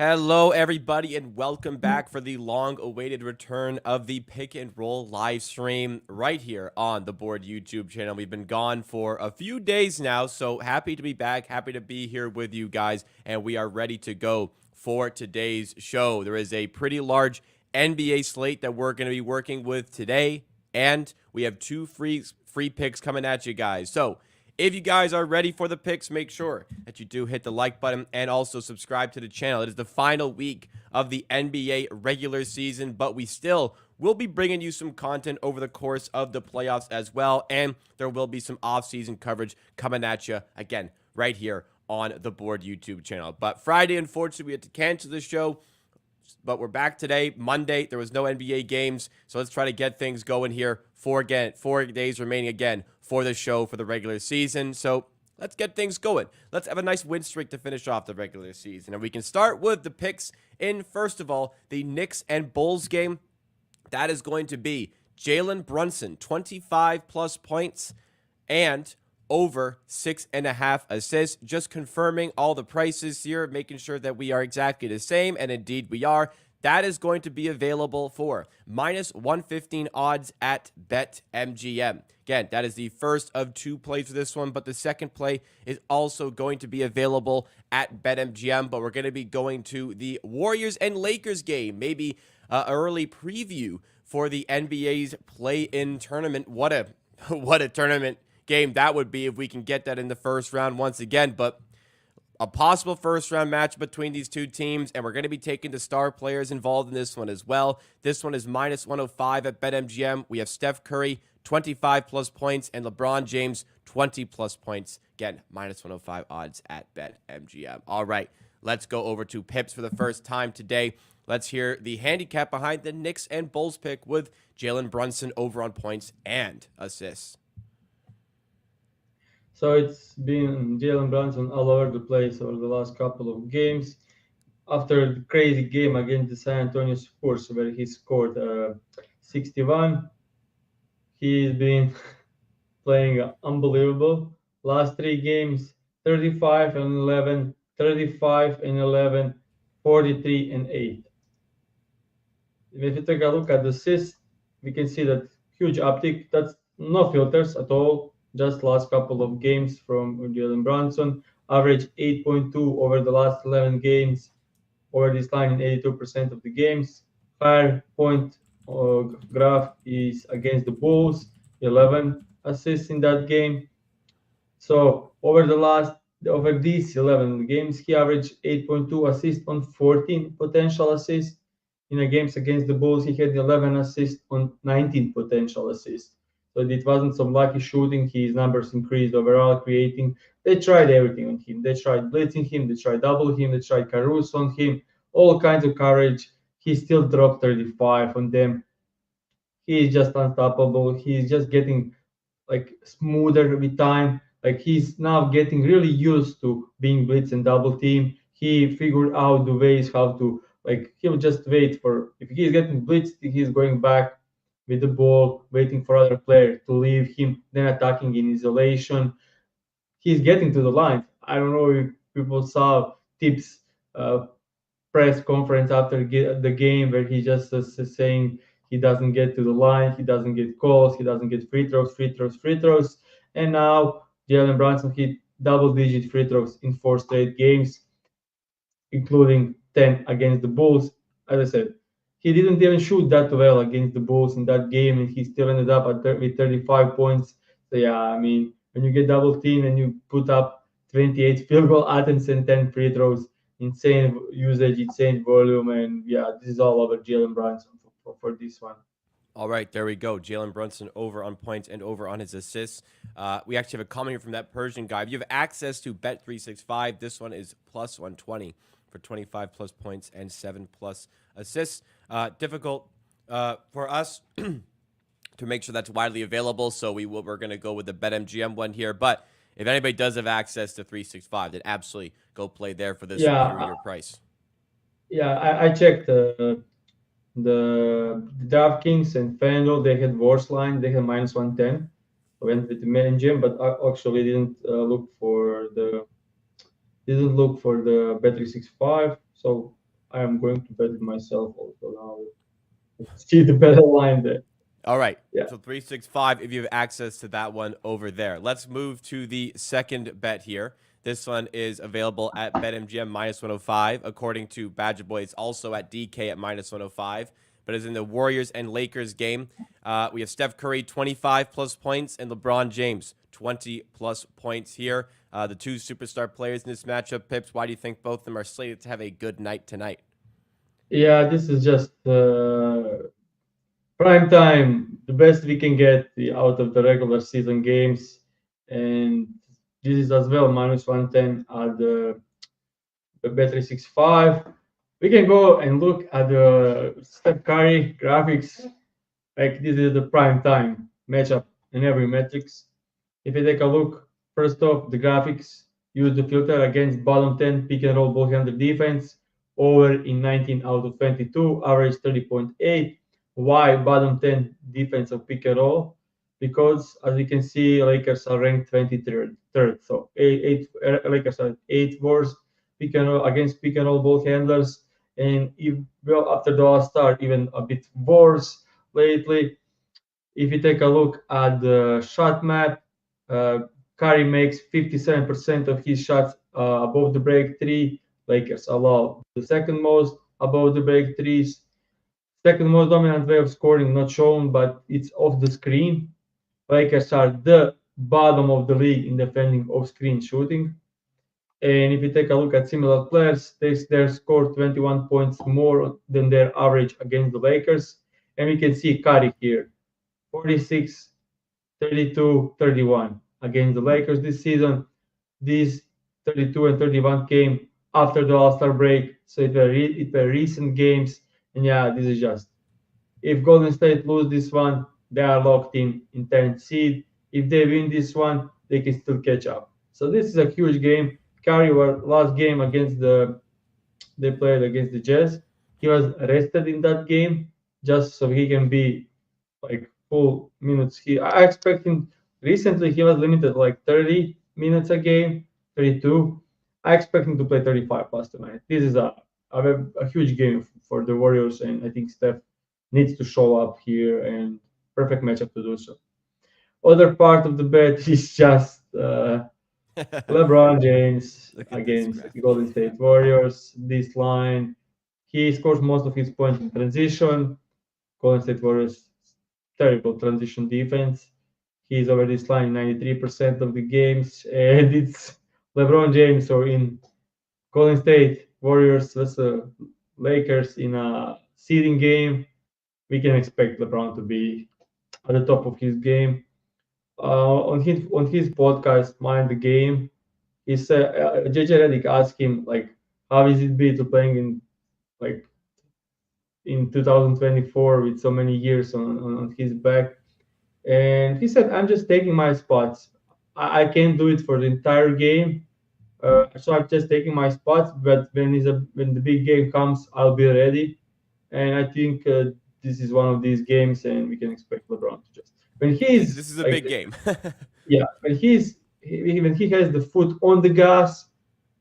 Hello, everybody, and welcome back for the long-awaited return of the Pick and Roll live stream right here on the Board YouTube channel. We've been gone for a few days now, so happy to be back, happy to be here with you guys, and we are ready to go for today's show. There is a pretty large NBA slate that we're going to be working with today, and we have two free picks coming at you guys. So if you guys are ready for the picks, make sure that you do hit the like button and also subscribe to the channel. It is the final week of the NBA regular season, but we still will be bringing you some content over the course of the playoffs as well, and there will be some off-season coverage coming at you, again, right here on the Board YouTube channel. But Friday, unfortunately, we had to cancel the show, but we're back today, Monday. There was no NBA games, so let's try to get things going here. 4 days remaining again for the show for the regular season. So let's get things going. Let's have a nice win streak to finish off the regular season. And we can start with the picks in, first of all, the Knicks and Bulls game. That is going to be Jalen Brunson, 25-plus points and over 6.5 assists. Just confirming all the prices here, making sure that we are exactly the same, and indeed we are. That is going to be available for minus 115 odds at BetMGM. Again, that is the first of two plays for this one, but the second play is also going to be available at BetMGM, but we're going to be going to the Warriors and Lakers game, maybe an early preview for the NBA's play-in tournament. What a tournament game that would be if we can get that in the first round once again, but a possible first-round match between these two teams, and we're going to be taking the star players involved in this one as well. This one is minus 105 at BetMGM. We have Steph Curry, 25-plus points, and LeBron James, 20-plus points. Again, minus 105 odds at BetMGM. All right, let's go over to Pips for the first time today. Let's hear the handicap behind the Knicks and Bulls pick with Jalen Brunson over on points and assists. So it's been Jalen Brunson all over the place over the last couple of games. After the crazy game against the San Antonio Spurs, where he scored 61, he's been playing unbelievable. Last three games, 35 and 11, 35 and 11, 43 and 8. If you take a look at the assists, we can see that huge uptick. That's no filters at all. Just last couple of games from Jalen Brunson. Average 8.2 over the last 11 games. Over this line in 82% of the games. Higher point graph is against the Bulls. 11 assists in that game. So over these 11 games, he averaged 8.2 assists on 14 potential assists. In the games against the Bulls, he had 11 assists on 19 potential assists. So it wasn't some lucky shooting. His numbers increased overall, creating. They tried everything on him. They tried blitzing him. They tried double him. They tried Caruso on him. All kinds of coverage. He still dropped 35 on them. He is just unstoppable. He's just getting like smoother with time. Like he's now getting really used to being blitz and double team. He figured out the ways how to like he'll just wait for if he's getting blitzed, he's going back with the ball, waiting for other player to leave him, then attacking in isolation. He's getting to the line. I don't know if people saw Tips uh, press conference after the game where he just saying he doesn't get to the line, he doesn't get calls, he doesn't get free throws. And now Jalen Brunson hit double-digit free throws in 4 straight games, including 10 against the Bulls. As I said, he didn't even shoot that well against the Bulls in that game, and he still ended up with 35 points. So yeah, I mean, when you get double teamed and you put up 28 field goal attempts and 10 free throws, insane usage, insane volume, and yeah, this is all over Jalen Brunson for this one. All right, there we go. Jalen Brunson over on points and over on his assists. We actually have a comment here from that Persian guy. If you have access to Bet365, this one is plus 120 for 25 plus points and 7 plus assists. Difficult for us to make sure that's widely available, so we're going to go with the BetMGM one here. But if anybody does have access to 365, then absolutely go play there for this Yeah, superior price. I checked the DraftKings and FanDuel. They had worse line. They had minus 110. I went with the main gym, but I actually didn't look for the Bet365. So I am going to bet it myself also now. See the better line there. All right. Yeah. So 365 if you have access to that one over there. Let's move to the second bet here. This one is available at BetMGM minus 105. According to Badger Boy, it's also at DK at minus 105. But it's in the Warriors and Lakers game. We have Steph Curry 25 plus points and LeBron James 20 plus points here. The two superstar players in this matchup. Pips, why do you think both of them are slated to have a good night tonight? Yeah, this is just prime time, the best we can get out of the regular season games, and this is as well minus 110 at the Bet365. We can go and look at the Steph Curry graphics. Like this is the prime time matchup in every metrics. If you take a look, first off, the graphics use the filter against bottom 10 pick and roll ball handler defense, over in 19 out of 22, average 30.8. Why bottom 10 defense of pick and roll? Because as you can see, Lakers are ranked 23rd. Third. So Lakers are eighth worst pick and roll against pick and roll ball handlers, and if well after the All Star, even a bit worse lately. If you take a look at the shot map, uh, Curry makes 57% of his shots above the break three. Lakers allow the second most above the break threes. Second most dominant way of scoring, not shown, but it's off the screen. Lakers are the bottom of the league in defending off screen shooting. And if you take a look at similar players, they scored 21 points more than their average against the Lakers. And we can see Curry here 46, 32, 31 against the Lakers this season. These 32 and 31 came after the All Star break, so it were recent games. And yeah, this is just if Golden State lose this one, they are locked in 10th seed. If they win this one, they can still catch up. So this is a huge game. Curry, last game against they played against the Jazz. He was rested in that game just so he can be like full minutes. I expect him. Recently, he was limited like 30 minutes a game, 32. I expect him to play 35 plus tonight. This is a huge game for the Warriors, and I think Steph needs to show up here and perfect matchup to do so. Other part of the bet is just LeBron James Look at this against graphic. Golden State Warriors. This line, he scores most of his points in transition. Golden State Warriors terrible transition defense. He's over this line 93% of the games, and it's LeBron James or in Golden State Warriors versus Lakers in a seeding game. We can expect LeBron to be at the top of his game. On his podcast, Mind the Game, he said JJ Redick asked him like, how is it be to playing like in 2024 with so many years on his back. And he said, I'm just taking my spots. I can't do it for the entire game. So I'm just taking my spots. But when the big game comes, I'll be ready. And I think this is one of these games, and we can expect LeBron to just when he's This is a like big game. yeah when he has the foot on the gas,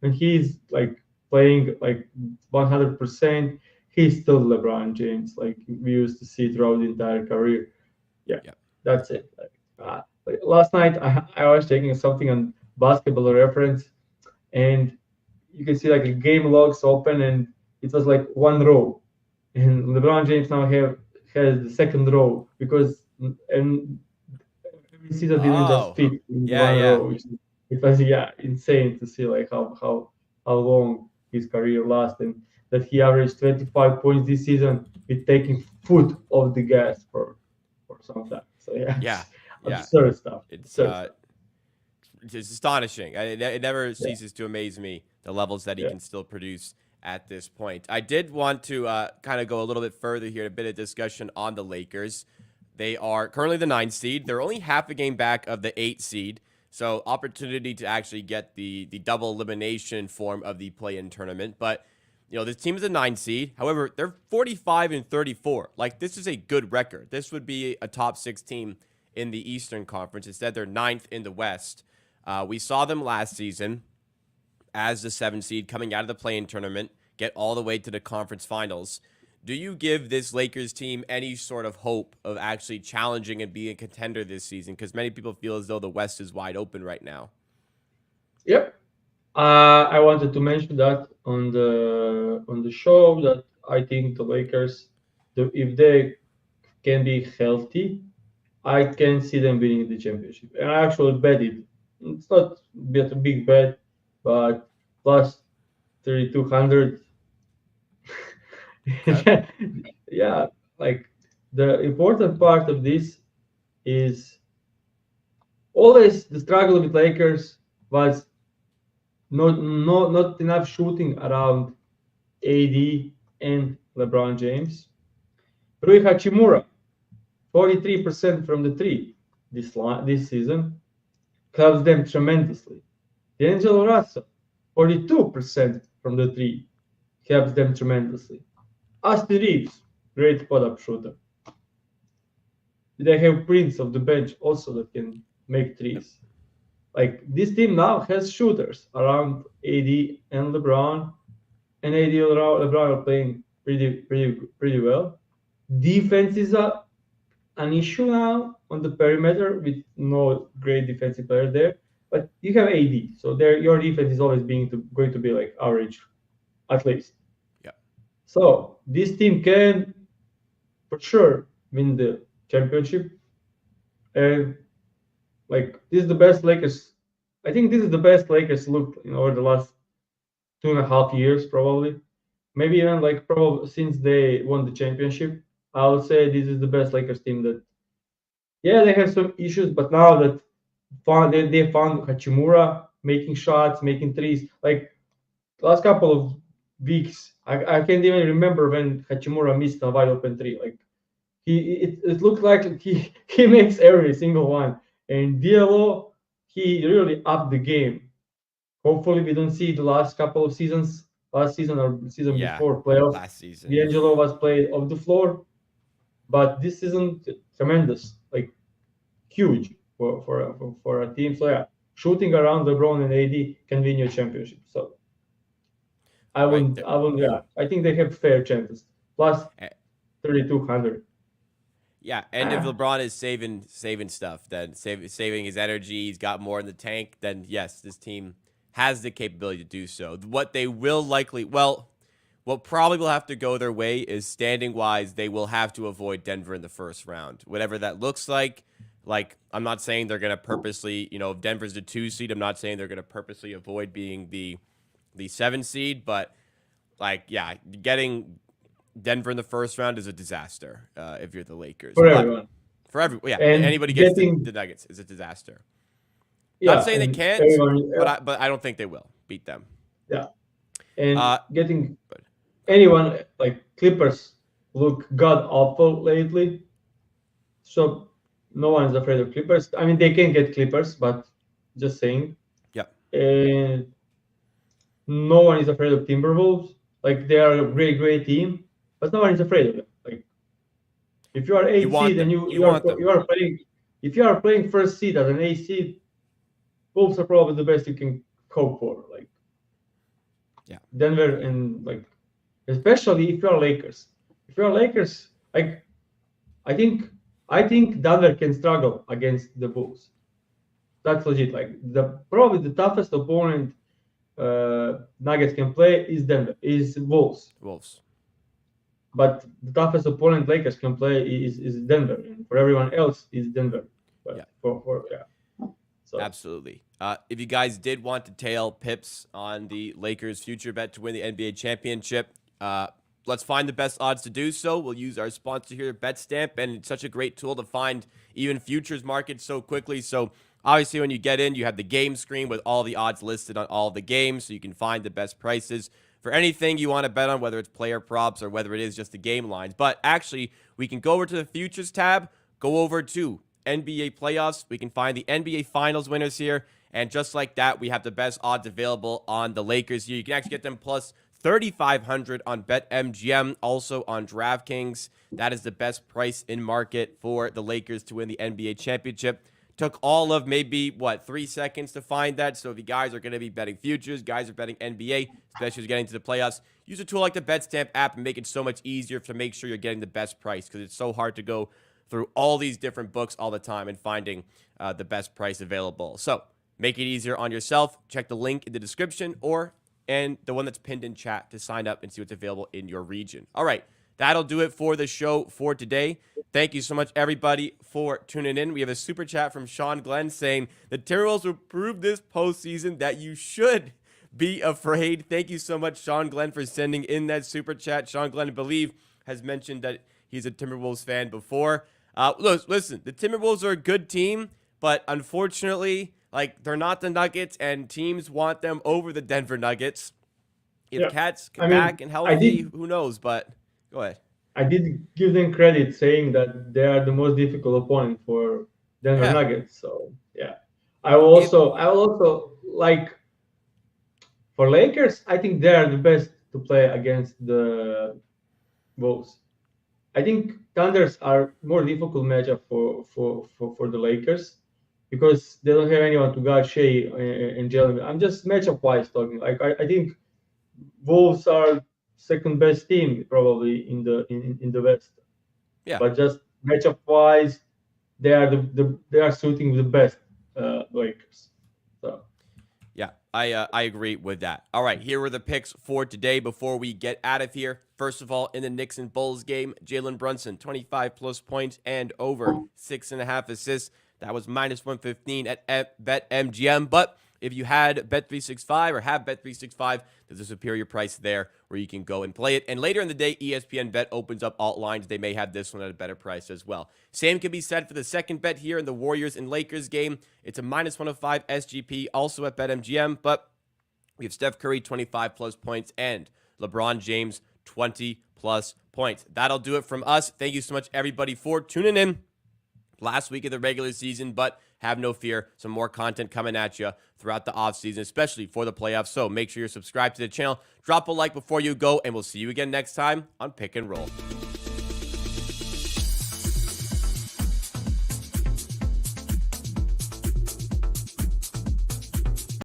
when he's like playing like 100%, he's still LeBron James, like we used to see throughout the entire career. Yeah, Yep. that's it. Like last night, I was taking something on basketball reference, and you can see like a game logs open, and it was like one row, and LeBron James now have has the second row because and every season didn't just Oh, fit in yeah, one yeah. row. It was yeah insane to see like how long his career lasted, and that he averaged 25 points this season with taking foot off the gas for some time. So yeah, Yeah, yeah. absurd stuff. It's Absurd stuff. just astonishing. It never Yeah, ceases to amaze me the levels that he yeah, can still produce at this point. I did want to kind of go a little bit further here, a bit of discussion on the Lakers. They are currently the 9 seed. They're only half a game back of the 8 seed. So opportunity to actually get the double elimination form of the play-in tournament. But this team is a 9 seed. However, they're 45 and 34. Like this is a good record. This would be a top 6 team in the Eastern Conference. Instead, they're ninth in the West. We saw them last season as the 7 seed coming out of the play-in tournament, get all the way to the conference finals. Do you give this Lakers team any sort of hope of actually challenging and being a contender this season? Because many people feel as though the West is wide open right now. Yep. I wanted to mention that on the show that I think the Lakers, if they can be healthy, I can see them winning the championship. And I actually bet it. It's not a big bet, but plus 3,200. Okay. Yeah, like the important part of this is always the struggle with Lakers was not enough shooting around AD and LeBron James. Rui Hachimura, 43% from the three this season, helps them tremendously. D'Angelo Russell, 42% from the three, helps them tremendously. Austin Reeves, great spot-up shooter. They have Prince of the bench also that can make threes. Like this team now has shooters around AD and LeBron, and AD and LeBron are playing pretty well. Defense is an issue now on the perimeter with no great defensive player there. But you have AD, so there your defense is always going to be like average, at least. Yeah. So this team can, for sure, win the championship, and like this is the best Lakers. I think this is the best Lakers looked in over the last 2.5 years, probably. Maybe even like probably since they won the championship. I would say this is the best Lakers team that. Yeah, they have some issues, but now that they found Hachimura making shots, making threes. Like last couple of weeks, I can't even remember when Hachimura missed a wide open three. Like it looked like he makes every single one. And Diallo, he really upped the game. Hopefully, we don't see the last couple of seasons, last season or season Yeah. before playoffs. Last season. D'Angelo was played off the floor, but this season tremendous, like huge for a team. So yeah, shooting around LeBron and AD can win you a championship. So Right. yeah, I think they have fair chances. Plus Eh, 3,200. Yeah, and if LeBron is saving stuff, then saving his energy, he's got more in the tank, then yes, this team has the capability to do so. What they will likely, well, what probably will have to go their way is standing wise, they will have to avoid Denver in the first round. Whatever that looks like, I'm not saying they're going to purposely, if Denver's the 2 seed, I'm not saying they're going to purposely avoid being the 7 seed, but yeah, getting Denver in the first round is a disaster if you're the Lakers. For But everyone. for everyone, yeah, And anybody gets getting the Nuggets is a disaster. Not yeah, saying they and can't, everyone but I don't think they will beat them. yeah, and Uh, getting but anyone like Clippers look god awful lately. So no one is afraid of Clippers. I mean, they can get Clippers, but just saying. yeah, And no one is afraid of Timberwolves. Like they are a great team, but no one is afraid of them. Like if you are you eight want seed and them. you You you are want them. you are playing, if you are playing first seed as an eight seed, Wolves are probably the best you can hope for. Like Yeah, Denver and like especially if you are Lakers. If you are Lakers, like I think I think Denver can struggle against the Bulls. That's legit. Like probably the toughest opponent Nuggets can play is Wolves. Wolves. But the toughest opponent Lakers can play is Denver. And for everyone else is Denver. But Yeah, for yeah. So absolutely. If you guys did want to tail pips on the Lakers' future bet to win the NBA championship, let's find the best odds to do so. We'll use our sponsor here, BetStamp, and it's such a great tool to find even futures markets so quickly. So obviously, when you get in, you have the game screen with all the odds listed on all the games, so you can find the best prices for anything you want to bet on, whether it's player props or whether it is just the game lines. But actually, we can go over to the futures tab, go over to NBA playoffs. We can find the NBA finals winners here. And just like that, we have the best odds available on the Lakers here. You can actually get them plus 3,500 on BetMGM, also on DraftKings. That is the best price in market for the Lakers to win the NBA championship. Took all of maybe, 3 seconds to find that. So if you guys are going to be betting futures, guys are betting NBA, especially as getting to the playoffs, use a tool like the BetStamp app and make it so much easier to make sure you're getting the best price, because it's so hard to go through all these different books all the time and finding the best price available. So make it easier on yourself. Check the link in the description and the one that's pinned in chat to sign up and see what's available in your region. All right, that'll do it for the show for today. Thank you so much, everybody, for tuning in. We have a super chat from Sean Glenn saying the Timberwolves will prove this postseason that you should be afraid. Thank you so much, Sean Glenn, for sending in that super chat. Sean Glenn, I believe, has mentioned that he's a Timberwolves fan before. Listen, the Timberwolves are a good team, but unfortunately, they're not the Nuggets, and teams want them over the Denver Nuggets. If Cats come back and healthy, who knows? But go ahead. I did give them credit saying that they are the most difficult opponent for Denver Nuggets. So yeah, I will also like for Lakers. I think they are the best to play against the Wolves. I think Thunders are more difficult matchup for the Lakers because they don't have anyone to guard Shea and Jalen. I'm just matchup wise talking. Like I think Wolves are second best team probably in the West. Yeah. But just matchup wise, they are suiting the best Lakers. So. Yeah, I agree with that. All right, here were the picks for today before we get out of here. First of all, in the Knicks and Bulls game, Jalen Brunson, 25 plus points and over 6.5 assists. That was minus 115 at BetMGM. But if you had Bet365 or have Bet365, there's a superior price there where you can go and play it. And later in the day, ESPN Bet opens up alt lines. They may have this one at a better price as well. Same can be said for the second bet here in the Warriors and Lakers game. It's a minus 105 SGP, also at BetMGM. But we have Steph Curry, 25 plus points, and LeBron James, 20 plus points. That'll do it from us. Thank you so much, everybody, for tuning in. Last week of the regular season, but have no fear. Some more content coming at you throughout the offseason, especially for the playoffs. So make sure you're subscribed to the channel. Drop a like before you go, and we'll see you again next time on Pick and Roll.